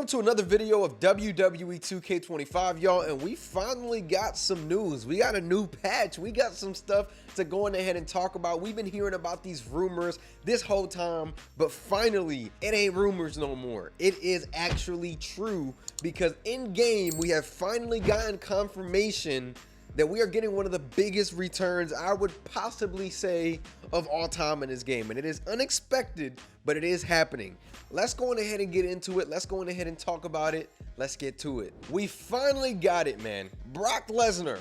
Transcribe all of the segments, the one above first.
to another video of WWE 2K25, y'all, and we finally got some news. We got a new patch. We got some stuff to go on ahead and talk about. We've been hearing about these rumors this whole time, but finally, it ain't rumors no more. It is actually true because in-game, we have finally gotten confirmation that we are getting one of the biggest returns, I would possibly say, of all time in this game. And it is unexpected, but it is happening. Let's go on ahead and get into it. Let's go on ahead and talk about it. Let's get to it. We finally got it, man. Brock Lesnar.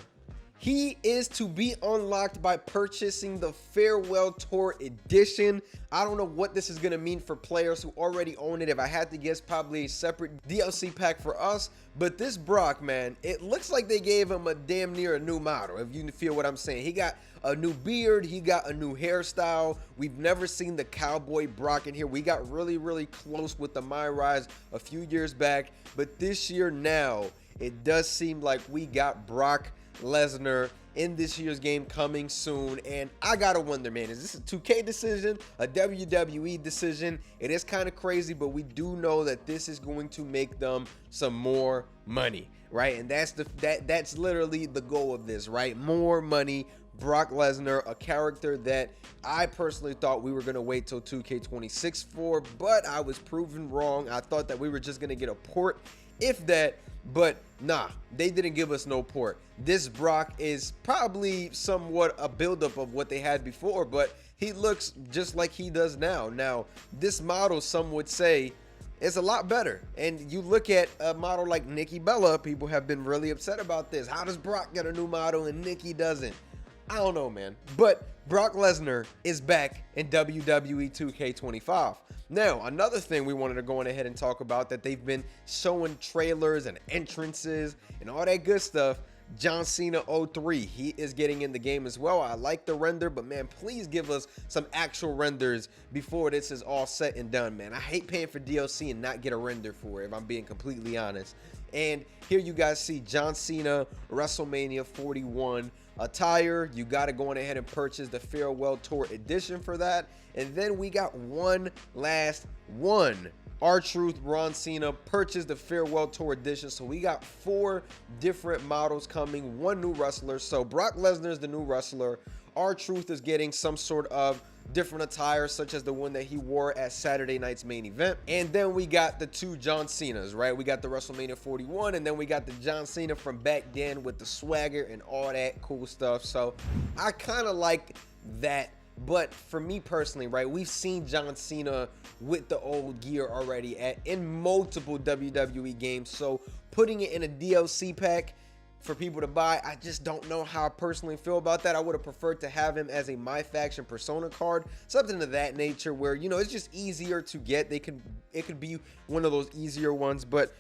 He is to be unlocked by purchasing the Farewell Tour Edition. I don't know what this is going to mean for players who already own it. If I had to guess, probably a separate DLC pack for us. But this Brock, man, it looks like they gave him a damn near a new model, if you feel what I'm saying. He got a new beard. He got a new hairstyle. We've never seen the cowboy Brock in here. We got really, really close with the My Rise a few years back. But this year now, it does seem like we got Brock Lesnar in this year's game coming soon, and I gotta wonder, man, is this a 2K decision, a WWE decision? It is kind of crazy, but we do know that this is going to make them some more money, right? And that's literally the goal of this, right? More money. Brock Lesnar, a character that I personally thought we were going to wait till 2K26 for, but I was proven wrong. I thought that we were just going to get a port, if that, but nah, they didn't give us no port. This Brock is probably somewhat a buildup of what they had before, but he looks just like he does now. Now, this model, some would say, is a lot better. And you look at a model like Nikki Bella, people have been really upset about this. How does Brock get a new model and Nikki doesn't? I don't know, man. But Brock Lesnar is back in WWE 2K25. Now, another thing we wanted to go on ahead and talk about that they've been showing trailers and entrances and all that good stuff. John Cena 03, he is getting in the game as well. I like the render, but man, please give us some actual renders before this is all set and done, man. I hate paying for DLC and not get a render for it, if I'm being completely honest. And here you guys see John Cena WrestleMania 41 attire. You got to go on ahead and purchase the Farewell Tour Edition for that. And then we got one last one. R-Truth, Ron Cena purchased the Farewell Tour Edition. So we got 4 different models coming, 1 new wrestler. So Brock Lesnar is the new wrestler. R-Truth is getting some sort of different attire, such as the one that he wore at Saturday night's main event. And then we got the 2 John Cenas, right? We got the WrestleMania 41, and then we got the John Cena from back then with the swagger and all that cool stuff. So I kind of like that. But for me personally, right, we've seen John Cena with the old gear already in multiple WWE games. So putting it in a DLC pack for people to buy, I just don't know how I personally feel about that. I would have preferred to have him as a My Faction Persona card, something of that nature where, you know, it's just easier to get. It could be one of those easier ones, but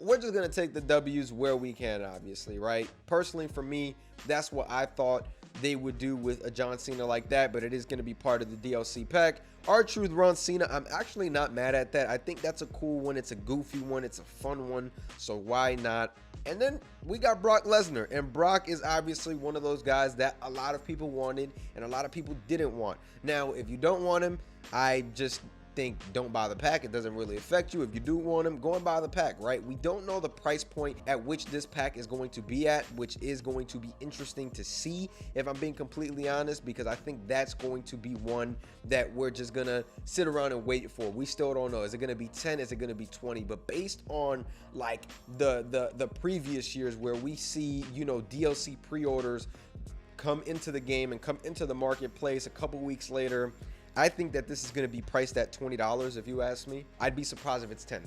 we're just going to take the W's where we can, obviously, right? Personally, for me, that's what I thought they would do with a John Cena like that, but it is going to be part of the DLC pack. R-Truth, Ron Cena, I'm actually not mad at that. I think that's a cool one. It's a goofy one. It's a fun one, so why not? And then we got Brock Lesnar, and Brock is obviously one of those guys that a lot of people wanted and a lot of people didn't want. Now, if you don't want him, I just think don't buy the pack. It doesn't really affect you. If you do want him, go and buy the pack, right? We don't know the price point at which this pack is going to be at, which is going to be interesting to see, if I'm being completely honest, because I think that's going to be one that we're just gonna sit around and wait for. We still don't know. Is it gonna be 10? Is it gonna be 20? But based on like the previous years where we see, you know, DLC pre-orders come into the game and come into the marketplace a couple weeks later, I think that this is going to be priced at $20 if you ask me. I'd be surprised if it's 10.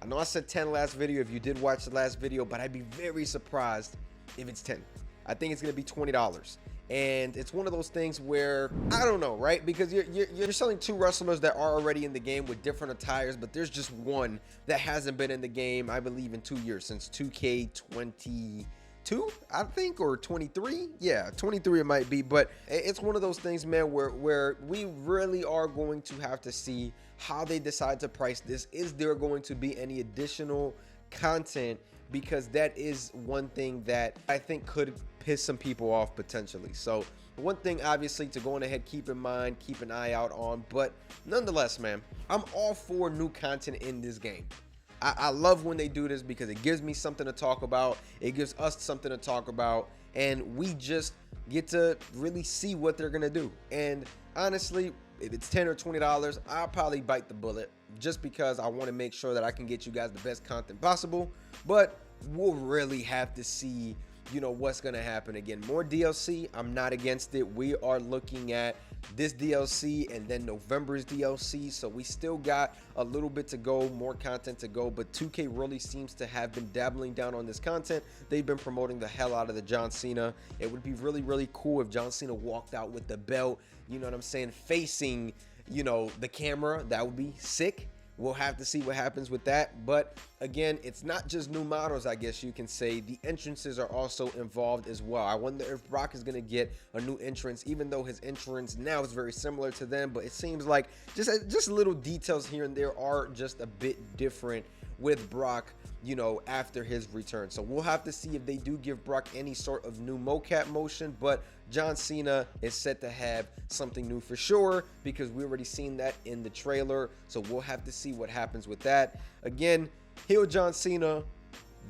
I know I said 10 last video if you did watch the last video, but I'd be very surprised if it's 10. I think it's going to be $20. And it's one of those things where, I don't know, right? Because you're selling 2 wrestlers that are already in the game with different attires, but there's just one that hasn't been in the game, I believe, in 2 years, since 2K22, I think, or 23. Yeah, 23 it might be, but it's one of those things, man, where we really are going to have to see how they decide to price this. Is there going to be any additional content? Because that is one thing that I think could piss some people off potentially. So one thing obviously to go on ahead, keep in mind, keep an eye out on, but nonetheless, man, I'm all for new content in this game. I love when they do this because it gives me something to talk about. It gives us something to talk about, and we just get to really see what they're gonna do. And honestly, if it's $10 or $20, I'll probably bite the bullet just because I want to make sure that I can get you guys the best content possible. But we'll really have to see, you know, what's gonna happen. Again, more DLC, I'm not against it. We are looking at this DLC and then November's DLC, so we still got a little bit to go, more content to go. But 2K really seems to have been dabbling down on this content. They've been promoting the hell out of the John Cena. It would be really cool if John Cena walked out with the belt, you know what I'm saying, facing, you know, the camera. That would be sick. We'll have to see what happens with that. But again, it's not just new models, I guess you can say. The entrances are also involved as well. I wonder if Brock is going to get a new entrance, even though his entrance now is very similar to them. But it seems like just little details here and there are just a bit different with Brock, you know, after his return. So we'll have to see if they do give Brock any sort of new mocap motion. But John Cena is set to have something new for sure, because we already seen that in the trailer. So we'll have to see what happens with that. Again, heel John Cena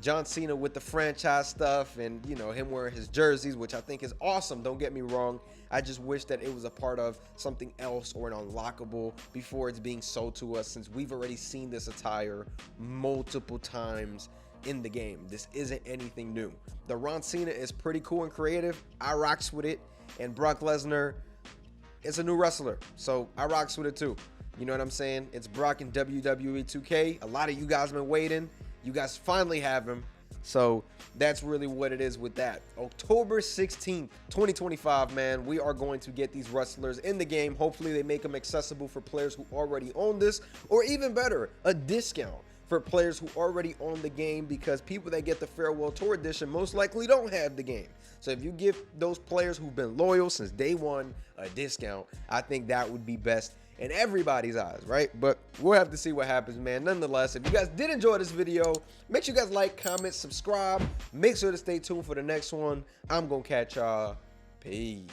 with the franchise stuff, and you know, him wearing his jerseys, which I think is awesome, don't get me wrong. I just wish that it was a part of something else or an unlockable before it's being sold to us, since we've already seen this attire multiple times in the game. This isn't anything new. The Ron Cena is pretty cool and creative. I rocks with it. And Brock Lesnar is a new wrestler, so I rocks with it too. You know what I'm saying? It's Brock in WWE 2K. A lot of you guys have been waiting. You guys finally have him. So that's really what it is with that. October 16th, 2025, man, we are going to get these wrestlers in the game. Hopefully they make them accessible for players who already own this, or even better, a discount for players who already own the game, because people that get the Farewell Tour Edition most likely don't have the game. So if you give those players who've been loyal since day one a discount, I think that would be best in everybody's eyes, right? But we'll have to see what happens, man. Nonetheless, if you guys did enjoy this video, make sure you guys like, comment, subscribe. Make sure to stay tuned for the next one. I'm gonna catch y'all. Peace.